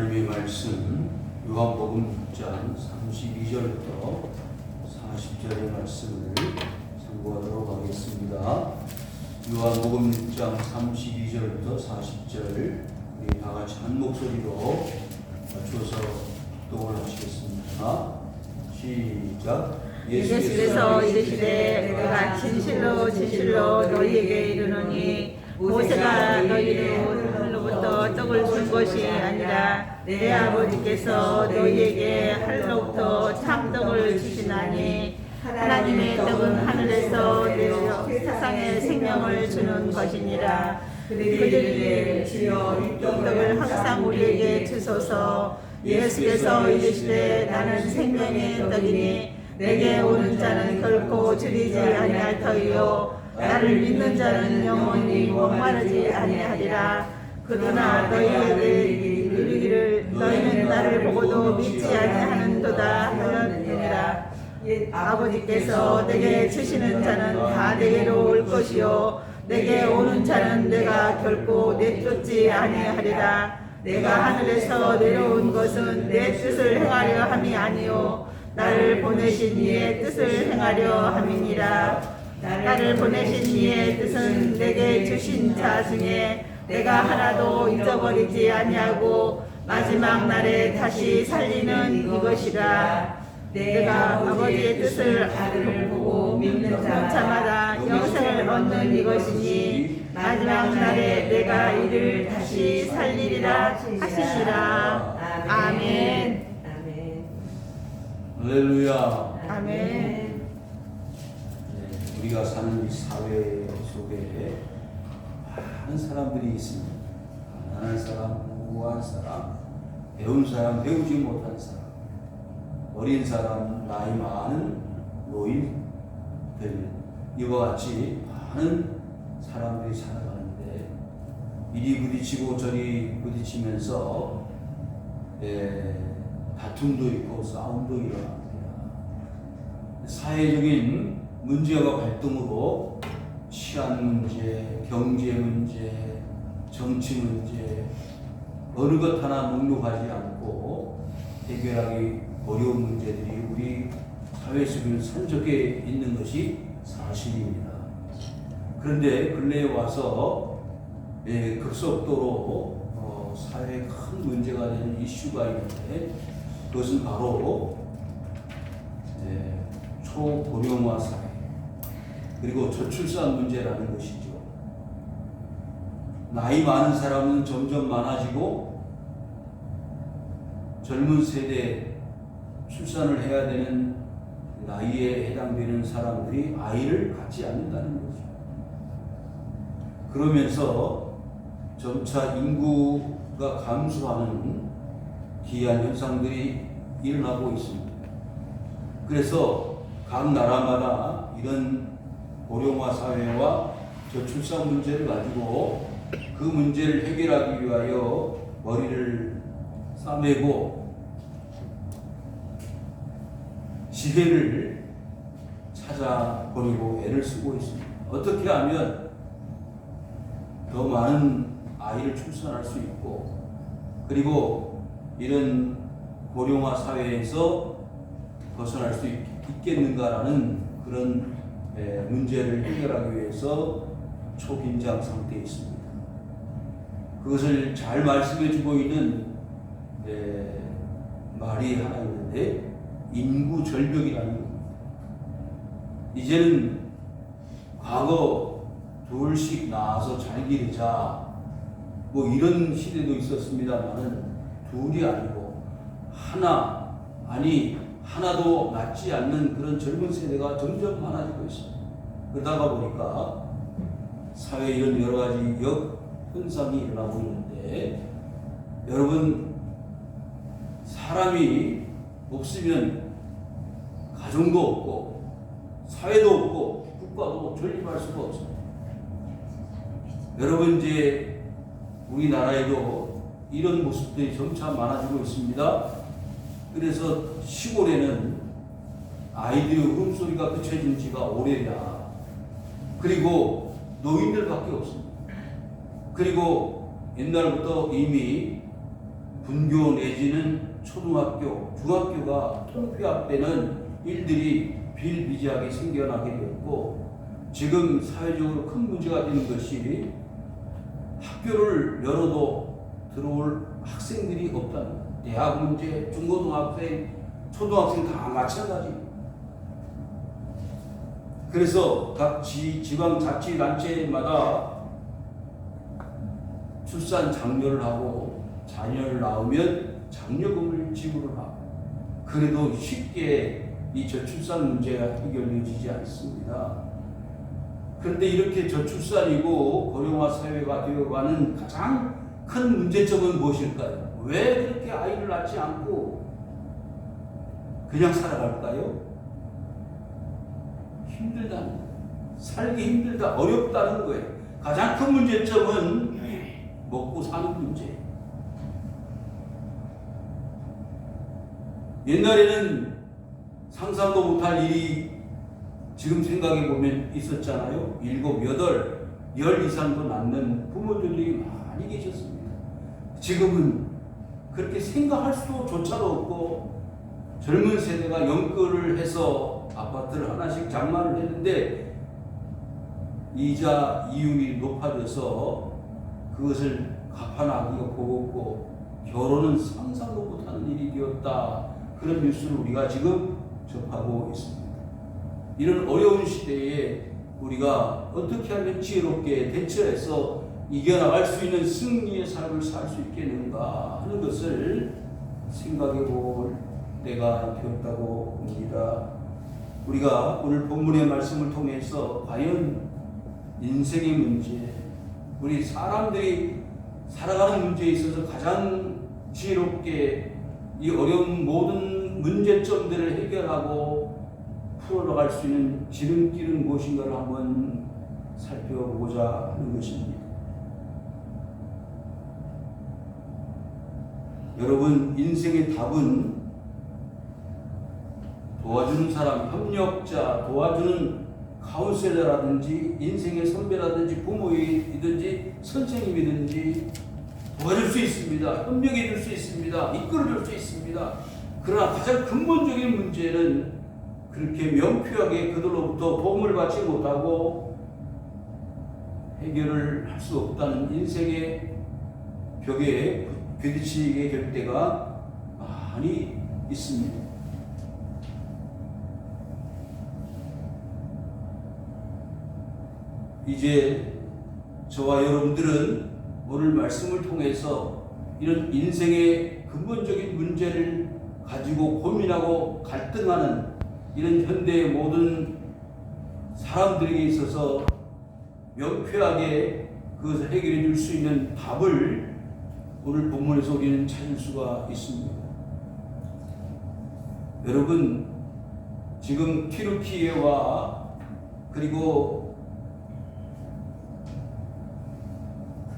하나님의 말씀 요한복음 6장 32절부터 40절의 말씀을 상고하도록 하겠습니다. 요한복음 6장 32절부터 40절 우리 다 같이 한 목소리로 맞춰서 독을 하시겠습니다. 시작. 예수께서 이르시되 내가 진실로 진실로 너희에게 이르노니 모세가 너희로부터 떡을 준 것이 아니라 내 아버지께서 너희에게 하늘로부터 참떡을 주시나니 하나님의 떡은 하늘에서 내려 세상에 생명을 주는 것이니라. 그들이 주여 이 떡을 항상 우리에게 주소서. 예수께서 이르시되 나는 생명의 떡이니 내게 오는 자는 결코 줄이지 아니할 터이요 나를 믿는 자는 영원히 목마르지 아니하리라. 그러나 너희에게 이르기를 너희는 나를 보고도 믿지 아니하는도다 하느니라. 아버지께서 내게 주시는 자는 다 내게로 올 것이요 내게 오는 자는 내가 결코 내쫓지 아니하리라. 내가 하늘에서 내려온 것은 내 뜻을 행하려 함이 아니요 나를 보내신 이의 뜻을 행하려 함이니라. 나를 보내신 이의 뜻은 내게 주신 자 중에 내가 하나도 잊어버리지 아니하고 마지막 날에 다시 살리는 이것이라. 내가 아버지의 뜻을 아들을 보고 믿는 자마다 영생을 얻는 이것이니 마지막 날에 내가 이를 다시 살리리라 하시니라. 아멘. 할렐루야. 아멘. 우리가 사는 이 사회 속에 많은 사람들이 있습니다. 가난한 사람, 무고한 사람, 배운 사람, 배우지 못한 사람, 어린 사람, 나이 많은 노인들, 이와 같이 많은 사람들이 살아가는데 이리 부딪히고 저리 부딪히면서 다툼도 있고 싸움도 일어납니다. 사회적인 문제와 갈등으로 치안 문제, 경제 문제, 정치 문제 어느 것 하나 녹록하지 않고 해결하기 어려운 문제들이 우리 사회 속에 산적해 있는 것이 사실입니다. 그런데 근래에 와서 급속도로 사회에 큰 문제가 되는 이슈가 있는데 그것은 바로 초고령화 사회 그리고 저출산 문제라는 것이죠. 나이 많은 사람은 점점 많아지고 젊은 세대 출산을 해야 되는 나이에 해당되는 사람들이 아이를 갖지 않는다는 거죠. 그러면서 점차 인구가 감소하는 기이한 현상들이 일어나고 있습니다. 그래서 각 나라마다 이런 고령화 사회와 저출산 문제를 가지고 그 문제를 해결하기 위하여 머리를 싸매고 지혜를 찾아보려고 애를 쓰고 있습니다. 어떻게 하면 더 많은 아이를 출산할 수 있고 그리고 이런 고령화 사회에서 벗어날 수 있겠는가라는 그런 문제를 해결하기 위해서 초긴장 상태에 있습니다. 그것을 잘 말씀해 주고 있는 말이 하나 있는데 인구 절벽이라는 겁니다. 이제는 과거 둘씩 낳아서 잘 기르자 뭐 이런 시대도 있었습니다만은 둘이 아니고 하나 아니 하나도 낳지 않는 그런 젊은 세대가 점점 많아지고 있습니다. 그러다가 보니까 사회에 이런 여러 가지 역현상이 일어나고 있는데 여러분 사람이 없으면 가정도 없고 사회도 없고 국가도 존립할 수가 없습니다. 여러분 이제 우리나라에도 이런 모습들이 점차 많아지고 있습니다. 그래서 시골에는 아이들의 울음소리가 그쳐진 지가 오래야. 그리고 노인들밖에 없습니다. 그리고 옛날부터 이미 분교 내지는 초등학교, 중학교가 통폐합되는 일들이 비일비재하게 생겨나게 되었고, 지금 사회적으로 큰 문제가 되는 것이 학교를 열어도 들어올 학생들이 없다는, 대학 문제, 중고등학생, 초등학생 다 마찬가지. 그래서 각 지방자치단체마다 출산 장려를 하고 자녀를 낳으면 장려금을 지불을 하고, 그래도 쉽게 이 저출산 문제가 해결되지 않습니다. 그런데 이렇게 저출산이고 고령화 사회가 되어가는 가장 큰 문제점은 무엇일까요? 왜 그렇게 아이를 낳지 않고 그냥 살아갈까요? 힘들다는 거예요. 살기 힘들다, 어렵다는 거예요. 가장 큰 문제점은 먹고 사는 문제. 옛날에는 상상도 못할 일이 지금 생각해 보면 있었잖아요. 7, 8, 10 이상도 낳는 부모들이 많이 계셨습니다. 지금은 그렇게 생각할 수도 조차도 없고, 젊은 세대가 연끌을 해서 아파트를 하나씩 장만을 했는데 이자 이율이 높아져서 그것을 갚아나기가 버겁고 결혼은 상상도 못하는 일이 되었다. 그런 뉴스를 우리가 지금 접하고 있습니다. 이런 어려운 시대에 우리가 어떻게 하면 지혜롭게 대처해서 이겨나갈 수 있는 승리의 삶을 살 수 있겠는가 하는 것을 생각해 볼 때가 되었다고 봅니다. 우리가 오늘 본문의 말씀을 통해서 과연 인생의 문제, 우리 사람들이 살아가는 문제에 있어서 가장 지혜롭게 이 어려운 모든 문제점들을 해결하고 풀어나갈 수 있는 지름길은 무엇인가를 한번 살펴보고자 하는 것입니다. 여러분, 인생의 답은 도와주는 사람, 협력자, 도와주는 카운셀러라든지 인생의 선배라든지 부모이든지 선생님이든지 도와줄 수 있습니다. 협력해 줄 수 있습니다. 이끌어 줄 수 있습니다. 그러나 가장 근본적인 문제는 그렇게 명쾌하게 그들로부터 도움을 받지 못하고 해결을 할 수 없다는 인생의 벽에 부딪히게 될 때가 많이 있습니다. 이제 저와 여러분들은 오늘 말씀을 통해서 이런 인생의 근본적인 문제를 가지고 고민하고 갈등하는 이런 현대의 모든 사람들에게 있어서 명쾌하게 그것을 해결해 줄 수 있는 답을 오늘 본문에서 우리는 찾을 수가 있습니다. 여러분, 지금 튀르키예와 그리고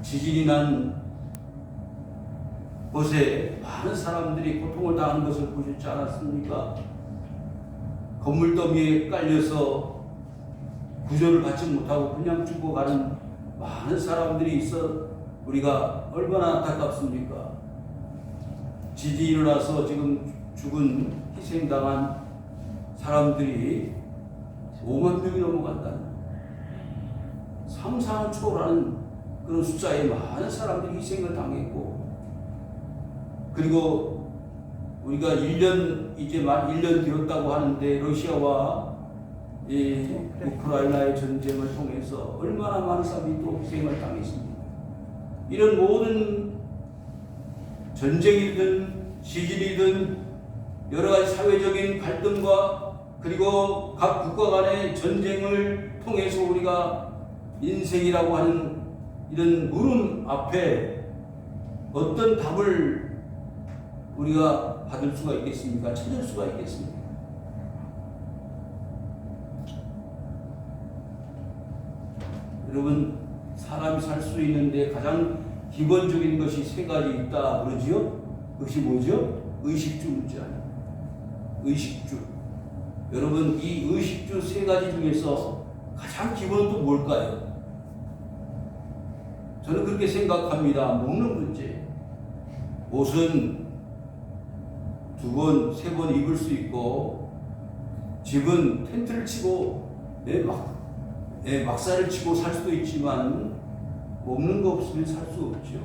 지진이 난 곳에 많은 사람들이 고통을 당하는 것을 보셨지 않았습니까? 건물 더미에 깔려서 구조를 받지 못하고 그냥 죽어가는 많은 사람들이 있어 우리가 얼마나 안타깝습니까? 지진이 일어나서 지금 죽은 희생당한 사람들이 5만 명이 넘어간다는, 상상을 초월하는 그런 숫자에 많은 사람들이 희생을 당했고, 그리고 우리가 1년 이제 만 1년 되었다고 하는데 러시아와 이 우크라이나의 전쟁을 통해서 얼마나 많은 사람들이 또 희생을 당했습니다. 이런 모든 전쟁이든 지진이든 여러 가지 사회적인 갈등과 그리고 각 국가 간의 전쟁을 통해서 우리가 인생이라고 하는 이런 물음 앞에 어떤 답을 우리가 받을 수가 있겠습니까? 찾을 수가 있겠습니까? 여러분, 사람이 살 수 있는데 가장 기본적인 것이 세 가지 있다 그러지요? 그것이 뭐죠? 의식주 문제 아니에요. 의식주. 여러분, 이 의식주 세 가지 중에서 가장 기본은 또 뭘까요? 저는 그렇게 생각합니다. 먹는 문제. 옷은 2번, 3번 입을 수 있고, 집은 텐트를 치고 막사를 치고 살 수도 있지만 먹는 거 없으면 살 수 없죠.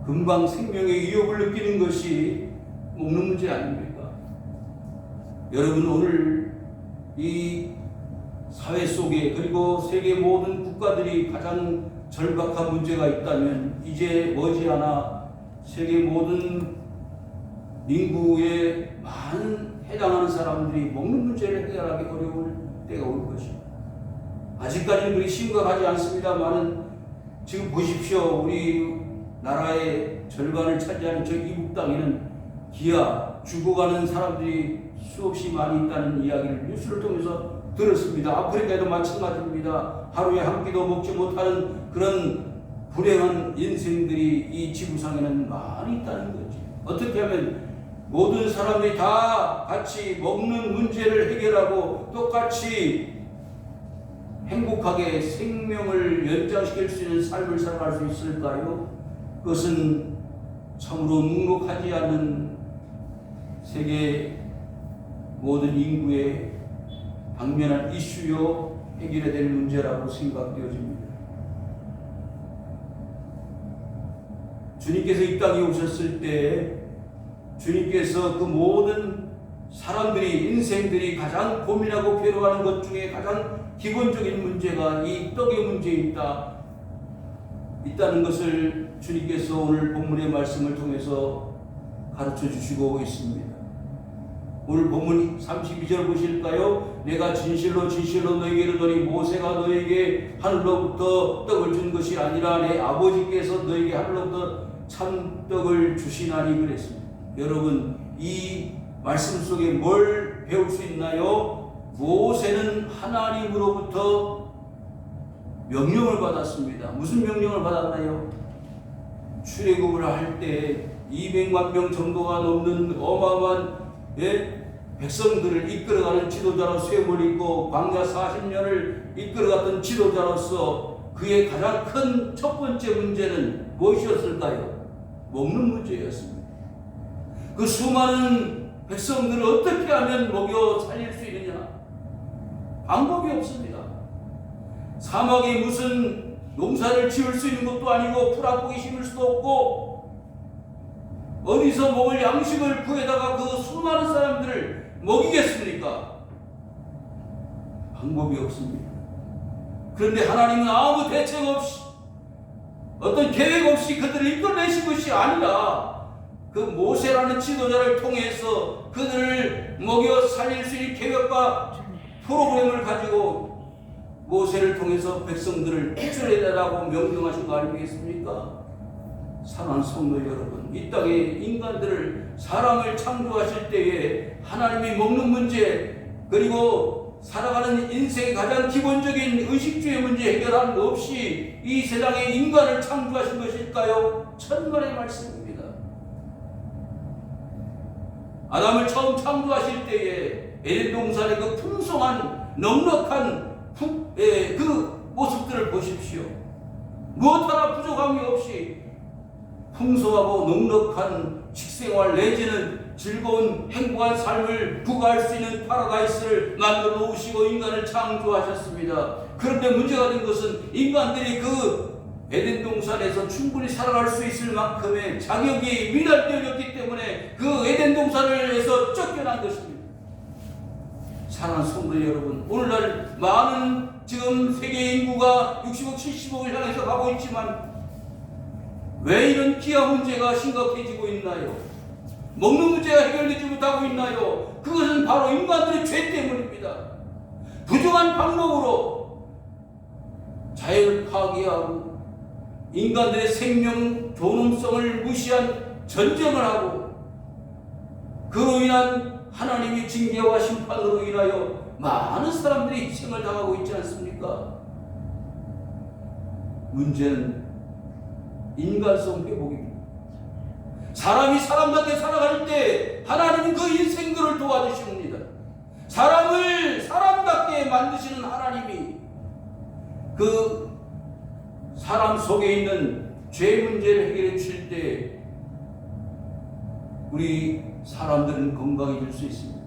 금방 생명의 위협을 느끼는 것이 먹는 문제 아닙니까? 여러분, 오늘 이 사회 속에, 그리고 세계 모든 국가들이 가장 절박한 문제가 있다면 이제 머지않아 세계 모든 인구에 많은 해당하는 사람들이 먹는 문제를 해결하기 어려울 때가 올 것입니다. 아직까지는 그리 심각하지 않습니다만은 지금 보십시오. 우리 나라의 절반을 차지하는 저 이북 땅에는 기아 죽어가는 사람들이 수없이 많이 있다는 이야기를 뉴스를 통해서 들었습니다. 아프리카에도 마찬가지입니다. 하루에 한 끼도 먹지 못하는 그런 불행한 인생들이 이 지구상에는 많이 있다는 거지. 어떻게 하면 모든 사람들이 다 같이 먹는 문제를 해결하고 똑같이 행복하게 생명을 연장시킬 수 있는 삶을 살아갈 수 있을까요? 그것은 참으로 묵묵하지 않는 세계 모든 인구의 당면한 이슈요, 해결해야 될 문제라고 생각되어집니다. 주님께서 이 땅에 오셨을 때 주님께서 그 모든 사람들이, 인생들이 가장 고민하고 괴로워하는 것 중에 가장 기본적인 문제가 이 떡의 문제에 있다는 것을 주님께서 오늘 본문의 말씀을 통해서 가르쳐 주시고 있습니다. 오늘 본문 32절 보실까요? 내가 진실로 진실로 너에게 이르노니 모세가 너에게 하늘로부터 떡을 준 것이 아니라 내 아버지께서 너에게 하늘로부터 참떡을 주시나니 그랬습니다. 여러분, 이 말씀 속에 뭘 배울 수 있나요? 모세는 하나님으로부터 명령을 받았습니다. 무슨 명령을 받았나요? 출애굽을 할 때 200만 명 정도가 넘는 어마어마한 백성들을 이끌어가는 지도자로 세움을 입고 광야 40년을 이끌어갔던 지도자로서 그의 가장 큰 첫 번째 문제는 무엇이었을까요? 먹는 문제였습니다. 그 수많은 백성들을 어떻게 하면 먹여 살릴 수 있느냐? 방법이 없습니다. 사막에 무슨 농사를 지을 수 있는 것도 아니고 풀한복이 심을 수도 없고 어디서 먹을 양식을 구해다가 그 수많은 사람들을 먹이겠습니까? 방법이 없습니다. 그런데 하나님은 아무 대책 없이, 어떤 계획 없이 그들을 이끌어내신 것이 아니라 그 모세라는 지도자를 통해서 그들을 먹여 살릴 수 있는 계획과 프로그램을 가지고 모세를 통해서 백성들을 구출해달라고 명령하신 거 아니겠습니까? 사랑하는 성도 여러분, 이 땅에 인간들을, 사람을 창조하실 때에 하나님이 먹는 문제, 그리고 살아가는 인생의 가장 기본적인 의식주의 문제 해결하는 것 없이 이 세상에 인간을 창조하신 것일까요? 천만의 말씀입니다. 아담을 처음 창조하실 때에 에덴 동산의 그 풍성한 넉넉한 그 모습들을 보십시오. 무엇 하나 부족함이 없이 풍성하고 넉넉한 식생활 내지는 즐거운 행복한 삶을 부과할 수 있는 파라다이스를 만들어 놓으시고 인간을 창조하셨습니다. 그런데 문제가 된 것은 인간들이 그 에덴 동산에서 충분히 살아갈 수 있을 만큼의 자격이 미달되어졌기 때문에 그 에덴 동산에서 쫓겨난 것입니다. 사랑하는 성도 여러분, 오늘날 많은 지금 세계 인구가 60억, 70억을 향해서 가고 있지만 왜 이런 기아 문제가 심각해지고 있나요? 먹는 문제가 해결되지 못하고 있나요? 그것은 바로 인간들의 죄 때문입니다. 부정한 방법으로 자연을 파괴하고 인간들의 생명 존엄성을 무시한 전쟁을 하고 그로 인한 하나님의 징계와 심판으로 인하여 많은 사람들이 희생을 당하고 있지 않습니까? 문제는 인간성 회복입니다. 사람이 사람답게 살아갈 때 하나님은 그 인생들을 도와주십니다. 사람을 사람답게 만드시는 하나님이 그 사람 속에 있는 죄 문제를 해결해 주실 때 우리 사람들은 건강해질 수 있습니다.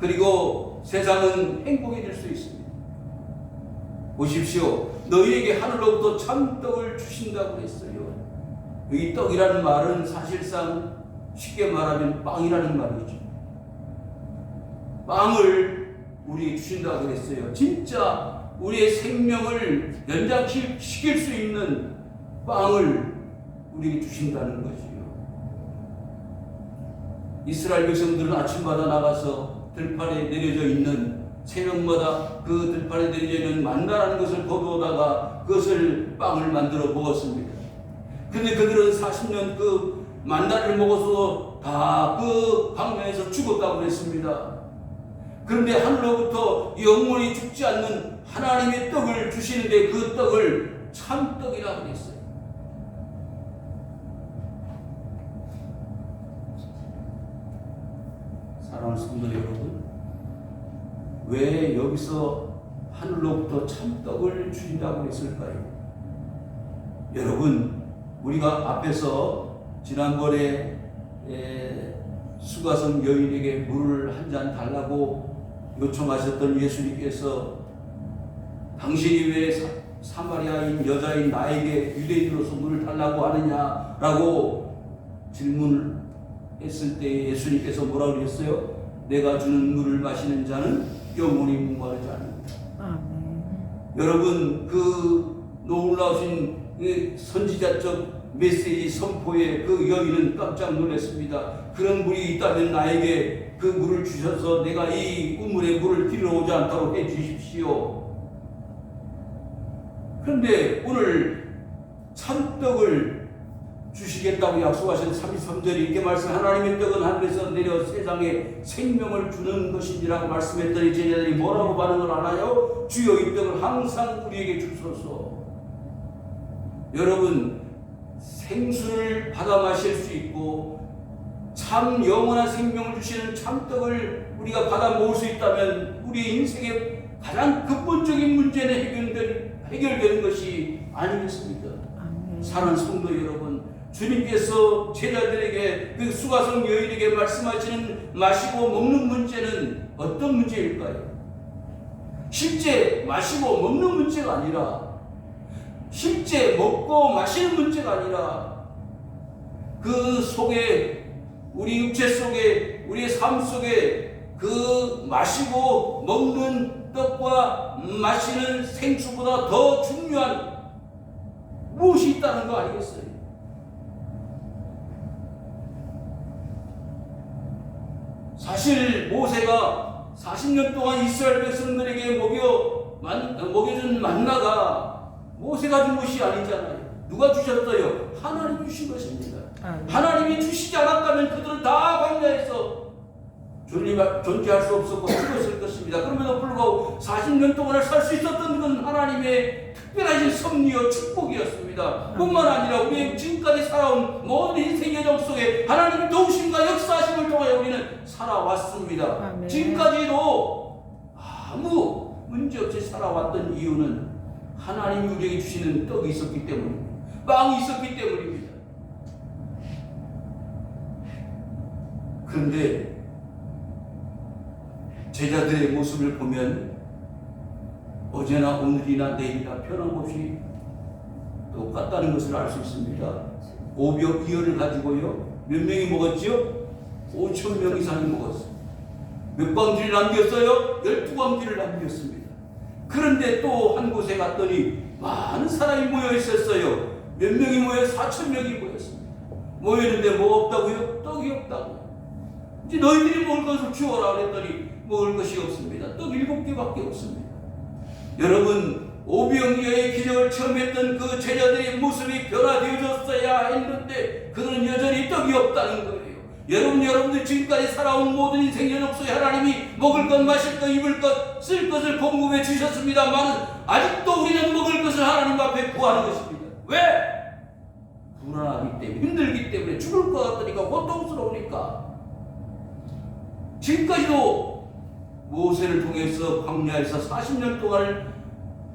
그리고 세상은 행복해질 수 있습니다. 보십시오. 너희에게 하늘로부터 참떡을 주신다고 했어요. 여기 떡이라는 말은 사실상 쉽게 말하면 빵이라는 말이죠. 빵을 우리에게 주신다고 했어요. 진짜 우리의 생명을 연장시킬 수 있는 빵을 우리에게 주신다는 것이요. 이스라엘 백성들은 아침마다 나가서 들판에 내려져 있는 새벽마다 그 들판에 내려져 있는 만나라는 것을 거두어다가 그것을 빵을 만들어 먹었습니다. 근데 그들은 40년 그 만나를 먹어서 다 그 광야에서 죽었다고 했습니다. 그런데 하늘로부터 영원히 죽지 않는 하나님의 떡을 주시는데 그 떡을 참떡이라고 했어요. 사랑하는 성도 여러분, 왜 여기서 하늘로부터 참떡을 주신다고 했을까요? 여러분, 우리가 앞에서 지난번에 수가성 여인에게 물을 한 잔 달라고 요청하셨던 예수님께서 당신이 왜 사마리아인 여자인 나에게 유대인으로서 물을 달라고 하느냐라고 질문을 했을 때 예수님께서 뭐라고 그랬어요? 내가 주는 물을 마시는 자는 영원히 목마르지 않는다. 여러분, 그 놀라우신 선지자적 메시지 선포에 그 여인은 깜짝 놀랐습니다. 그런 물이 있다면 나에게 그 물을 주셔서 내가 이 우물에 물을 길러 오지 않도록 해 주십시오. 그런데 오늘 참떡을 주시겠다고 약속하신 33절에 이렇게 말씀, 하나님의 떡은 하늘에서 내려 세상에 생명을 주는 것이니라고 말씀했더니 제자들이 뭐라고 반응을 하나요? 주여 이 떡을 항상 우리에게 주소서. 여러분, 생수를 받아 마실 수 있고 참 영원한 생명을 주시는 참떡을 우리가 받아 먹을 수 있다면 우리 인생의 가장 근본적인 문제는 해결되는 것이 아니겠습니까? 사랑하는 성도 여러분, 주님께서 제자들에게 그 수가성 여인에게 말씀하시는 마시고 먹는 문제는 어떤 문제일까요? 실제 마시고 먹는 문제가 아니라 실제 먹고 마시는 문제가 아니라 그 속에 우리 육체 속에 우리의 삶 속에 그 마시고 먹는 떡과 마시는 생수보다 더 중요한 무엇이 있다는 거 아니겠어요? 사실 모세가 40년 동안 이스라엘 백성들에게 먹여준 만나가 모세가 준 것이 아니잖아요. 누가 주셨어요? 하나님이 주신 것입니다. 하나님이 주시지 않았다면 그들은 다 광야에서 존재할 수 없었고 죽었을 것입니다. 그럼에도 불구하고 40년 동안을 살 수 있었던 것은 하나님의 특별하신 섭리요 축복이었습니다. 뿐만 아니라 우리의 지금까지 살아온 모든 인생 여정 속에 하나님의 도우심과 역사하심을 통하여 우리는 살아왔습니다. 아멘. 지금까지도 아무 문제 없이 살아왔던 이유는 하나님이 우리에게 주시는 떡이 있었기 때문입니다. 빵이 있었기 때문입니다. 그런데 제자들의 모습을 보면 어제나 오늘이나 내일이나 변함없이 똑같다는 것을 알 수 있습니다. 오병 이어를 가지고요, 몇 명이 먹었죠? 5,000명 이상이 먹었어요. 몇 광지를 남겼어요? 12광지를 남겼습니다. 그런데 또 한 곳에 갔더니 많은 사람이 모여 있었어요. 몇 명이 모여? 4,000명이 모였습니다. 모였는데 뭐 없다고요? 떡이 없다고요. 이제 너희들이 먹을 것을 주어라 그랬더니 먹을 것이 없습니다. 떡 7개밖에 없습니다. 여러분, 오병이어의 기적을 처음 했던 그 제자들의 모습이 변화되어졌어야 했는데 그들은 여전히 떡이 없다는 거예요. 여러분들 지금까지 살아온 모든 인생 여정 속에 하나님이 먹을 것, 마실 것, 입을 것, 쓸 것을 공급해 주셨습니다만 아직도 우리는 먹을 것을 하나님 앞에 구하는 것입니다. 왜? 불안하기 때문에, 힘들기 때문에, 죽을 것 같으니까, 고통스러우니까. 지금까지도 모세를 통해서 광야에서 40년 동안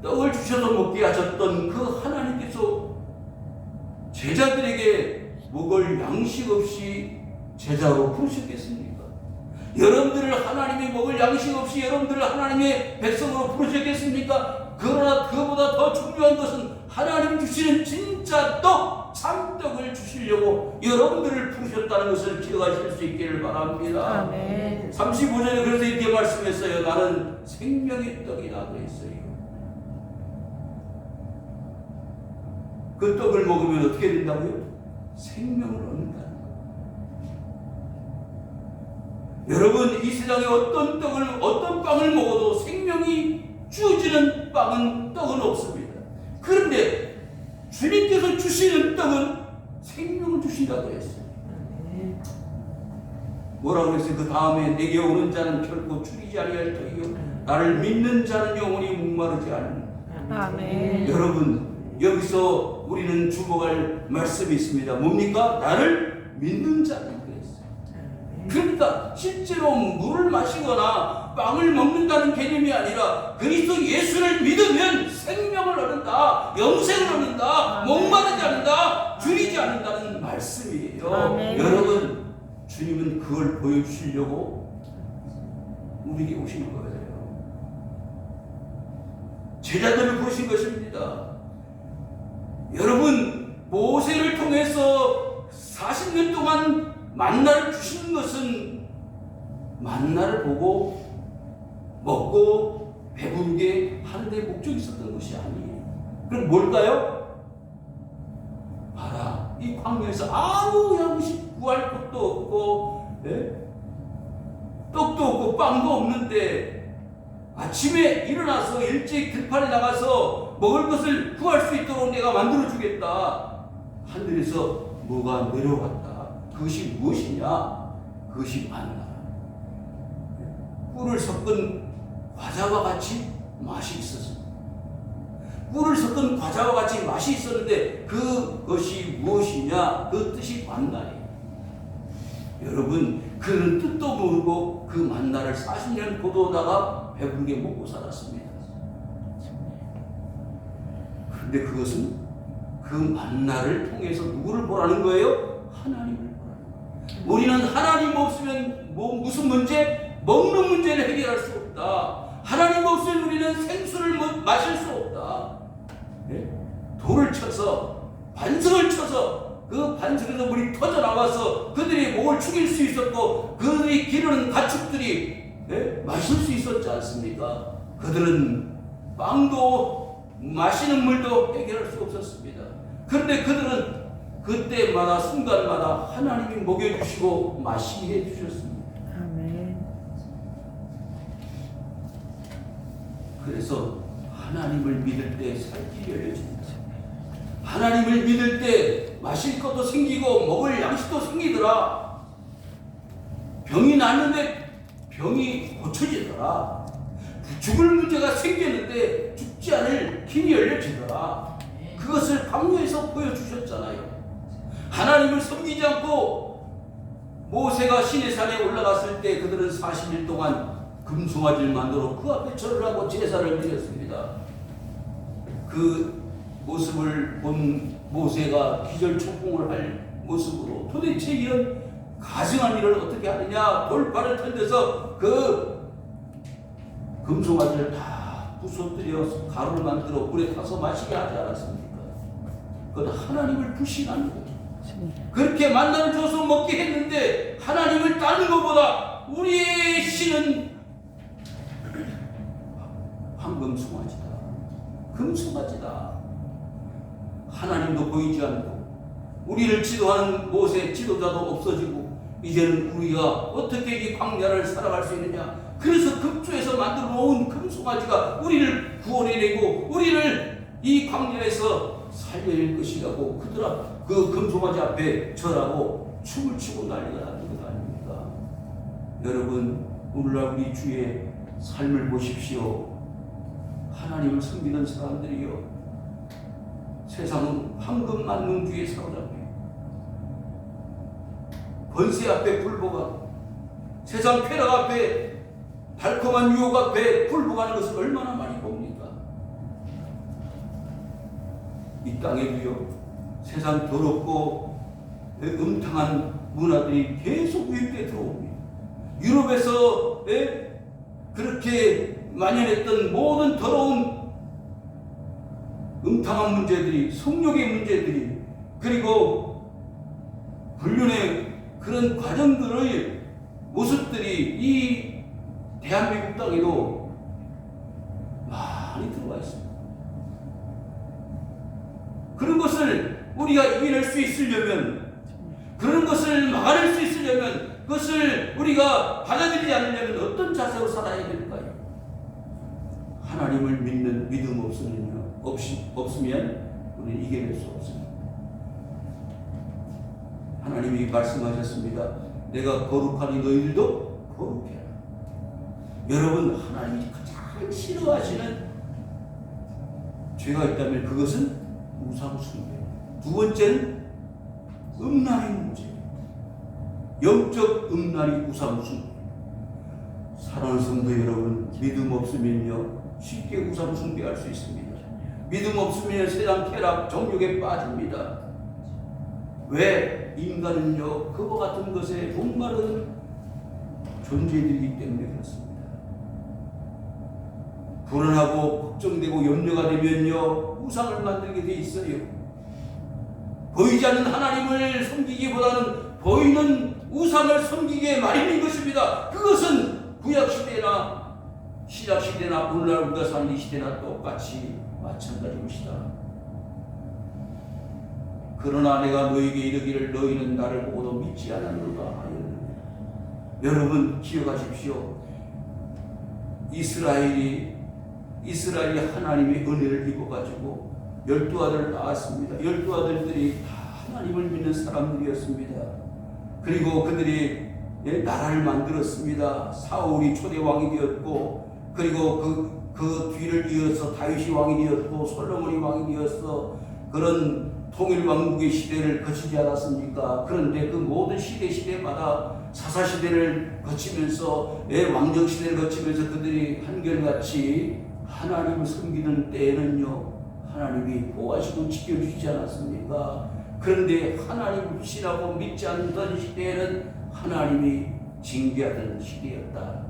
떡을 주셔서 먹게 하셨던 그 하나님께서 제자들에게 먹을 양식 없이 제자로 부르셨겠습니까? 여러분들을 하나님이 먹을 양식 없이 여러분들을 하나님의 백성으로 부르셨겠습니까? 그러나 그보다 더 중요한 것은 하나님 주시는 진짜 떡, 참떡을 주시려고 여러분들을 부르셨다는 것을 기억하실 수 있기를 바랍니다. 아멘. 35절에 그래서 이렇게 말씀했어요. 나는 생명의 떡이라 그랬어요. 그 떡을 먹으면 어떻게 된다고요? 생명을 얻는다는 거예요. 여러분, 이 세상에 어떤 떡을, 어떤 빵을 먹어도 생명이 주어지는 빵은, 떡은 없습니다. 그런데 주님께서 주시는 떡은 생명을 주신다고 했어요. 뭐라고 했어요? 그 다음에 내게 오는 자는 결코 줄이지 아니할 터이요 나를 믿는 자는 영원히 목마르지 않는. 아멘. 여러분, 여기서 우리는 주목할 말씀이 있습니다. 뭡니까? 나를 믿는 자는 그랬어요. 그러니까 실제로 물을 마시거나 빵을 먹는다는 개념이 아니라 그리스도 예수를 믿으면 생명을 얻는다, 영생을 얻는다, 목마르지 않는다, 줄이지 않는다는 말씀이에요. 아멘. 여러분, 주님은 그걸 보여주시려고 우리에게 오신 거예요. 제자들을 부르신 것입니다. 여러분, 모세를 통해서 40년 동안 만나를 주신 것은 만나를 보고 먹고 배부르게 하는 데 목적이 있었던 것이 아니에요. 그럼 뭘까요? 봐라, 이 광야에서 아무 양식 구할 것도 없고, 떡도 없고 빵도 없는데 아침에 일어나서 일찍 들판에 나가서 먹을 것을 구할 수 있도록 내가 만들어주겠다. 하늘에서 뭐가 내려왔다. 그것이 무엇이냐? 그것이 만나. 꿀을 섞은 과자와 같이 맛이 있었습니다. 꿀을 섞은 과자와 같이 맛이 있었는데 그것이 무엇이냐? 그 뜻이 만나예요. 여러분, 그는 뜻도 모르고 그 만나를 40년 고도하다가 배부르게 먹고 살았습니다. 그런데 그것은 그 만나를 통해서 누구를 보라는 거예요? 하나님을 보라는 거예요. 우리는 하나님 없으면 무슨 문제? 먹는 문제를 해결할 수 없다. 하나님 없으면 우리는 생수를 마실 수 없다. 돌을 쳐서 반석을 쳐서 그 반석에서 물이 터져나와서 그들이 목을 축일 수 있었고 그들이 기르는 가축들이 마실 수 있었지 않습니까? 그들은 빵도 마시는 물도 해결할 수 없었습니다. 그런데 그들은 그때마다 순간마다 하나님이 먹여주시고 마시게 해주셨습니다. 아멘. 그래서 하나님을 믿을 때 살길이 열려집니다. 하나님을 믿을 때 마실 것도 생기고 먹을 양식도 생기더라. 병이 났는데 병이 고쳐지더라. 죽을 문제가 생겼는데 죽지 않을 길이 열려지더라. 그것을 광야에서 보여주셨잖아요. 하나님을 섬기지 않고 모세가 시내산에 올라갔을 때 그들은 40일 동안 금송아지를 만들어 그 앞에 절을 하고 제사를 드렸습니다. 그 모습을 본 모세가 기절초풍을 할 모습으로 도대체 이런 가증한 일을 어떻게 하느냐, 돌발을 던져서 그 금송아지를 다 부숴뜨려 가루를 만들어 물에 타서 마시게 하지 않았습니까? 그건 하나님을 불신한 거죠. 그렇게 만나를 줘서 먹게 했는데 하나님을 따는 것보다 우리의 신은 황금송아지다, 금송아지다. 하나님도 보이지 않고 우리를 지도하는 모세 지도자도 없어지고 이제는 우리가 어떻게 이 광야를 살아갈 수 있느냐. 그래서 급조해서 만들어 놓은 금송아지가 우리를 구원해내고 우리를 이 광야에서 살려낼 것이라고 그 금송아지 앞에 절하고 춤을 추고 난리가 나는 것 아닙니까? 여러분, 오늘날 우리 주의 삶을 보십시오. 하나님을 섬기는 사람들이요, 세상은 황금 만능주의에 사로잡혀요. 권세 앞에 굴복하고 세상 쾌락 앞에, 달콤한 유혹 앞에 굴복하는 것을 얼마나 많이 봅니까? 이 땅에도요, 세상 더럽고 음탕한 문화들이 계속 유입되어 들어옵니다. 유럽에서 그렇게 만연했던 모든 더러운 음탕한 문제들이, 성욕의 문제들이, 그리고 불륜의 그런 과정들의 모습들이 이 대한민국 땅에도 많이 들어와 있습니다. 그런 것을 우리가 이겨낼 수 있으려면, 그런 것을 막아낼 수 있으려면, 그것을 우리가 받아들이지 않으려면 어떤 자세로 살아야 될까요? 하나님을 믿는 믿음 없으면 우리는 이겨낼 수 없습니다. 하나님이 말씀하셨습니다. 내가 거룩하니 너희들도 거룩해라. 여러분, 하나님이 가장 싫어하시는 죄가 있다면 그것은 우상숭배. 두 번째는 음란의 문제. 영적 음란이 우상숭배. 사랑하는 성도 여러분, 믿음 없으면요 쉽게 우상숭배할 수 있습니다. 믿음 없으면 세상 쾌락, 정욕에 빠집니다. 왜? 인간은요 그와 같은 것에 목마른 존재들이기 때문에 그렇습니다. 불안하고 걱정되고 염려가 되면요 우상을 만들게 돼 있어요. 보이지 않는 하나님을 섬기기보다는 보이는 우상을 섬기기에 마련인 것입니다. 그것은 구약시대나 신약시대나 오늘날 우리가 사는 이 시대나 똑같이 마찬가지 것이다. 그러나 내가 너에게 이르기를 너희는 나를 보고도 믿지 않았노라 하였느니라. 여러분 기억하십시오. 이스라엘이 하나님의 은혜를 입어가지고 12아들을 낳았습니다. 12아들들이 다 하나님을 믿는 사람들이었습니다. 그리고 그들이 나라를 만들었습니다. 사울이 초대 왕이 되었고, 그리고 그 뒤를 이어서 다윗이 왕이 되었고, 솔로몬이 왕이 되었어. 그런 통일 왕국의 시대를 거치지 않았습니까? 그런데 그 모든 시대마다 사사시대를 거치면서 왕정시대를 거치면서 그들이 한결같이 하나님을 섬기는 때에는요 하나님이 보호하시고 지켜주시지 않았습니까? 그런데 하나님을 신하고 믿지 않던 시대에는 하나님이 징계하던 시대였다.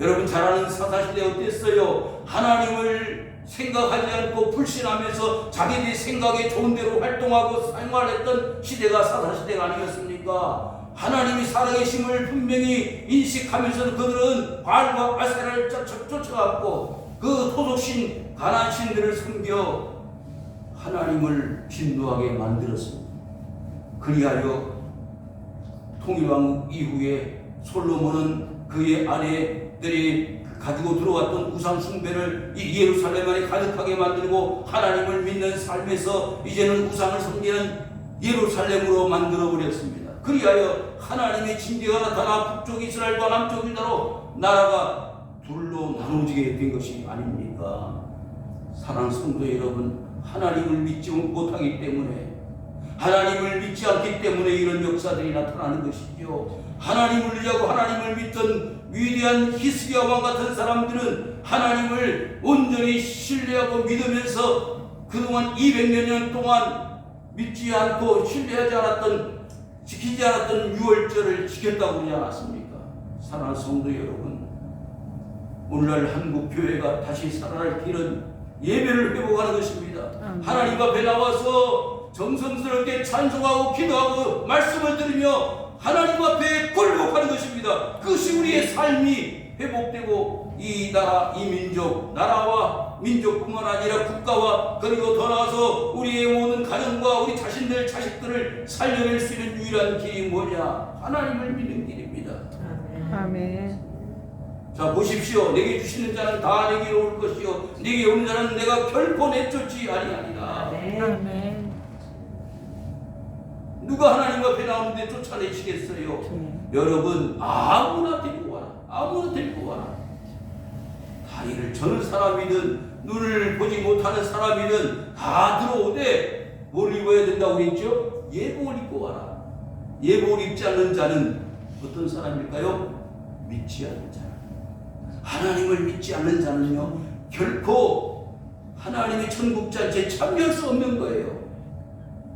여러분 잘 아는 사사시대 어땠어요? 하나님을 생각하지 않고 불신하면서 자기들의 생각에 좋은 대로 활동하고 생활했던 시대가 사사시대가 아니었습니까? 하나님이 살아계심을 분명히 인식하면서 그들은 바알과 아세라를 쫓아갔고 그 토속신 가나안신들을 섬겨 하나님을 진노하게 만들었습니다. 그리하여 통일왕국 이후에 솔로몬은 그의 아내들이 가지고 들어왔던 우상 숭배를 이 예루살렘 안에 가득하게 만들고 하나님을 믿는 삶에서 이제는 우상을 섬기는 예루살렘으로 만들어 버렸습니다. 그리하여 하나님의 징계가 나타나 북쪽 이스라엘과 남쪽 유다로 나라가 둘로 나눠지게 된 것이 아닙니까? 사랑하는 성도 여러분, 하나님을 믿지 못하기 때문에, 하나님을 믿지 않기 때문에 이런 역사들이 나타나는 것이죠. 하나님을 의지하고 하나님을 믿던 위대한 히스기야 왕 같은 사람들은 하나님을 온전히 신뢰하고 믿으면서 그동안 200여 년 동안 믿지 않고 신뢰하지 않았던, 지키지 않았던 유월절을 지켰다고 그러지 않았습니까? 사랑하는 성도 여러분, 오늘날 한국 교회가 다시 살아날 길은 예배를 회복하는 것입니다. 하나님 앞에 나와서 정성스럽게 찬송하고 기도하고 말씀을 들으며 하나님 앞에 굴복하는 것입니다. 그것이 우리의 삶이 회복되고 이 나라, 이 민족, 나라와 민족뿐만 아니라 국가와 그리고 더 나아가서 우리의 모든 가정과 우리 자신들, 자식들을 살려낼 수 있는 유일한 길이 뭐냐? 하나님을 믿는 길입니다. 아멘. 자 보십시오. 내게 주시는 자는 다 내게로 올 것이요 내게 오는 자는 내가 결코 내쫓지 아니하리라. 아멘. 누가 하나님 앞에 나오는데 쫓아내시겠어요? 여러분 아무나 데리고 와라. 아무나 데리고 와라. 다리를 저는 사람이든 눈을 보지 못하는 사람이든 다 들어오되 뭘 입어야 된다고 그랬죠? 예복을 입고 와라. 예복을 입지 않는 자는 어떤 사람일까요? 믿지 않는 자. 하나님을 믿지 않는 자는요 결코 하나님의 천국잔치에 참여할 수 없는 거예요.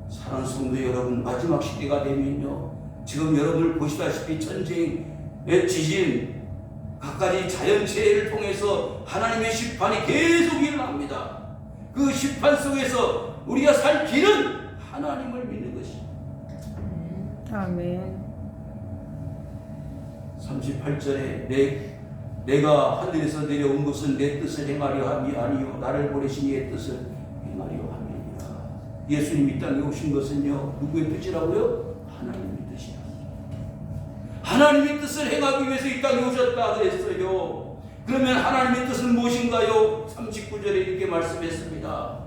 사랑하는 성도 여러분, 마지막 시대가 되면요, 지금 여러분을 보시다시피 전쟁, 지진, 각가지 자연재해를 통해서 하나님의 심판이 계속 일어납니다. 그 심판 속에서 우리가 살 길은 하나님을 믿는 것입니다. 아멘. 38절에 내가 하늘에서 내려온 것은 내 뜻을 행하려 함이 아니요 나를 보내신 이의 뜻을 행하려 함이니라. 예수님이 이 땅에 오신 것은요, 누구의 뜻이라고요? 하나님의 뜻이라. 하나님의 뜻을 행하기 위해서 이 땅에 오셨다 그랬어요. 그러면 하나님의 뜻은 무엇인가요? 39절에 이렇게 말씀했습니다.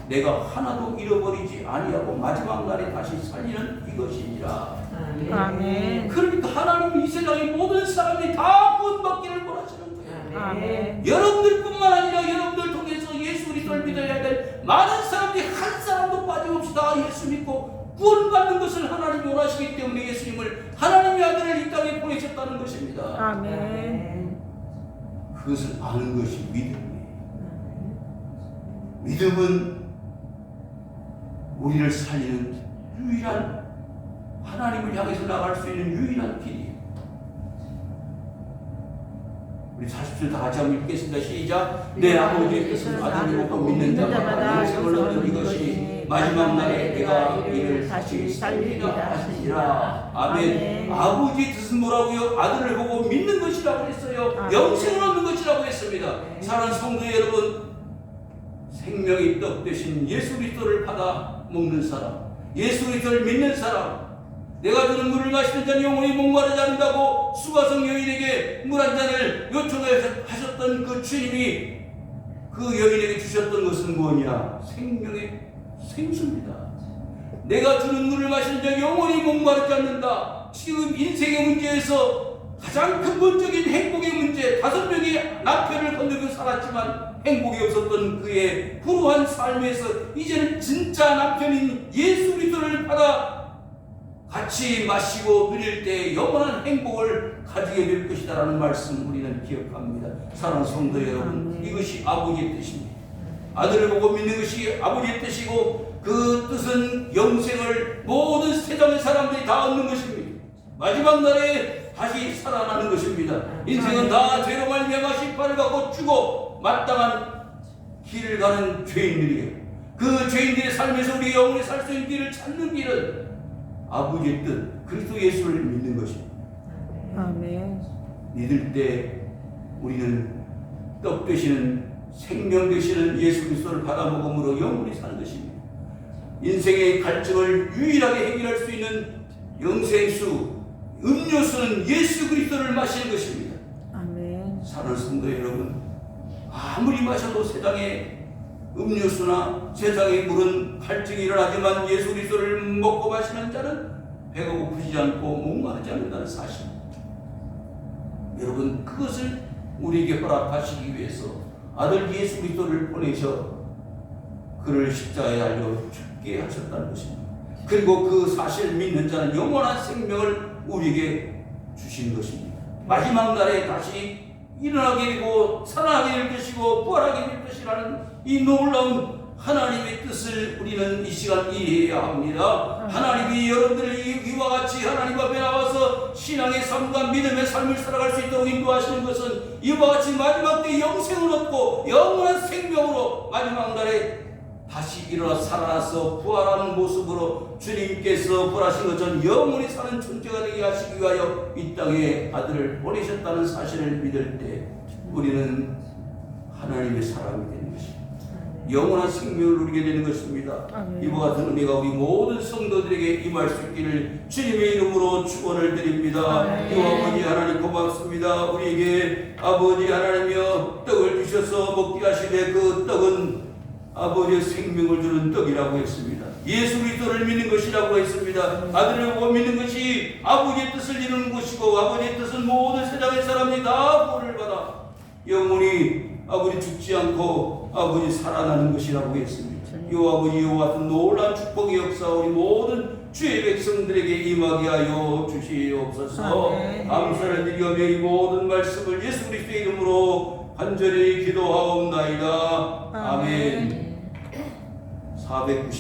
내가 하나도 잃어버리지 아니하고 마지막 날에 다시 살리는 이것이니라. 아멘. 그러니까 하나님이 이 세상의 모든 사람이 다 구원받기를 원하시는 거예요. 아멘. 여러분들뿐만 아니라 여러분들 통해서 예수 그리스도를 믿어야 될 많은 사람들이 한 사람도 빠짐없이 다 예수 믿고 구원받는 것을 하나님이 원하시기 때문에 예수님을, 하나님의 아들을 이 땅에 보내셨다는 것입니다. 아멘. 그것을 아는 것이 믿음이에요. 믿음은 우리를 살리는 유일한, 하나님을 향해서 나갈 수 있는 유일한 길이에요. 우리 40절 다 같이 한번 읽겠습니다. 시작. 내 아버지의 뜻은 아들을 보고 믿는 자마다 영생을 얻는 이것이 마지막 날에 내가 이를 다시 살리리라 하시니라. 아멘. 아버지의 뜻은 뭐라고요? 아들을 보고 믿는 것이라고 했어요. 영생을 얻는 것이라고 했습니다. 사랑하는 성도 여러분, 생명의 떡 되신 예수 그리스도를 받아 먹는 사람, 예수 그리스도를 믿는 사람, 내가 주는 물을 마시는 자는 영원히 목마르지 않는다고 수가성 여인에게 물 한 잔을 요청하셨던 그 주님이 그 여인에게 주셨던 것은 뭐냐? 생명의 생수입니다. 내가 주는 물을 마시는 자는 영원히 목마르지 않는다. 지금 인생의 문제에서 가장 근본적인 행복의 문제, 5명의 남편을 건너고 살았지만 행복이 없었던 그의 불우한 삶에서 이제는 진짜 남편인 예수 그리스도를 받아 같이 마시고 누릴 때 영원한 행복을 가지게 될 것이다라는 말씀 우리는 기억합니다. 사랑하는 성도 여러분, 이것이 아버지의 뜻입니다. 아들을 보고 믿는 것이 아버지의 뜻이고, 그 뜻은 영생을 모든 세상의 사람들이 다 얻는 것입니다. 마지막 날에 다시 살아나는 것입니다. 인생은 다 죄로 말미암아 심판을 받고 죽어 마땅한 길을 가는 죄인들이에요. 그 죄인들의 삶에서 우리 영원히 살 수 있는 길을 찾는 길은 아버지의 뜻, 그리스도 예수를 믿는 것입니다. 아멘. 믿을 때 우리는 떡 되시는, 생명 되시는 예수 그리스도를 받아 먹음으로 영원히 사는 것입니다. 인생의 갈증을 유일하게 해결할 수 있는 영생수, 음료수는 예수 그리스도를 마시는 것입니다. 아멘. 사랑하는 성도 여러분, 아무리 마셔도 세상의 음료수나 세상의 물은 갈증이 일어나지만 예수 그리스도를 먹고 마시는 자는 배가 고프지 않고 목마르지 않는다는 사실입니다. 여러분, 그것을 우리에게 허락하시기 위해서 아들 예수 그리스도를 보내셔 그를 십자가에 달려 죽게 하셨다는 것입니다. 그리고 그 사실을 믿는 자는 영원한 생명을 우리에게 주신 것입니다. 마지막 날에 다시 일어나게 되고 살아나게 될 것이고 부활하게 될 것이라는 이 놀라운 하나님의 뜻을 우리는 이 시간 이해해야 합니다. 하나님이 여러분들을 이와 같이 하나님 앞에 나와서 신앙의 삶과 믿음의 삶을 살아갈 수 있도록 인도하시는 것은 이와 같이 마지막 때 영생을 얻고 영원한 생명으로 마지막 날에 다시 일어나 살아나서 부활하는 모습으로 주님께서 부활하신 것처럼 영원히 사는 존재가 되게 하시기 위하여 이 땅에 아들을 보내셨다는 사실을 믿을 때 우리는 하나님의 사람이 되는 것입니다. 영원한 생명을 누리게 되는 것입니다. 이와 같은 은혜가 우리 모든 성도들에게 임할 수 있기를 주님의 이름으로 축원을 드립니다. 이와 아버지 하나님 고맙습니다. 우리에게 아버지 하나님이여 떡을 주셔서 먹게 하시되 그 떡은 아버지의 생명을 주는 떡이라고 했습니다. 예수 그리스도를 믿는 것이라고 했습니다. 아들을 보고 믿는 것이 아버지의 뜻을 이루는 것이고, 아버지의 뜻은 모든 세상의 사람이 다 구원을 받아 영원히 아버지 죽지 않고 아버지 살아나는 것이라고 했습니다. 요 아버지 이와 같은 놀라운 축복의 역사 우리 모든 주의 백성들에게 임하게 하여 주시옵소서. 감사를 드리며 이 모든 말씀을 예수 그리스도의 이름으로 간절히 기도하옵나이다. 아멘. 490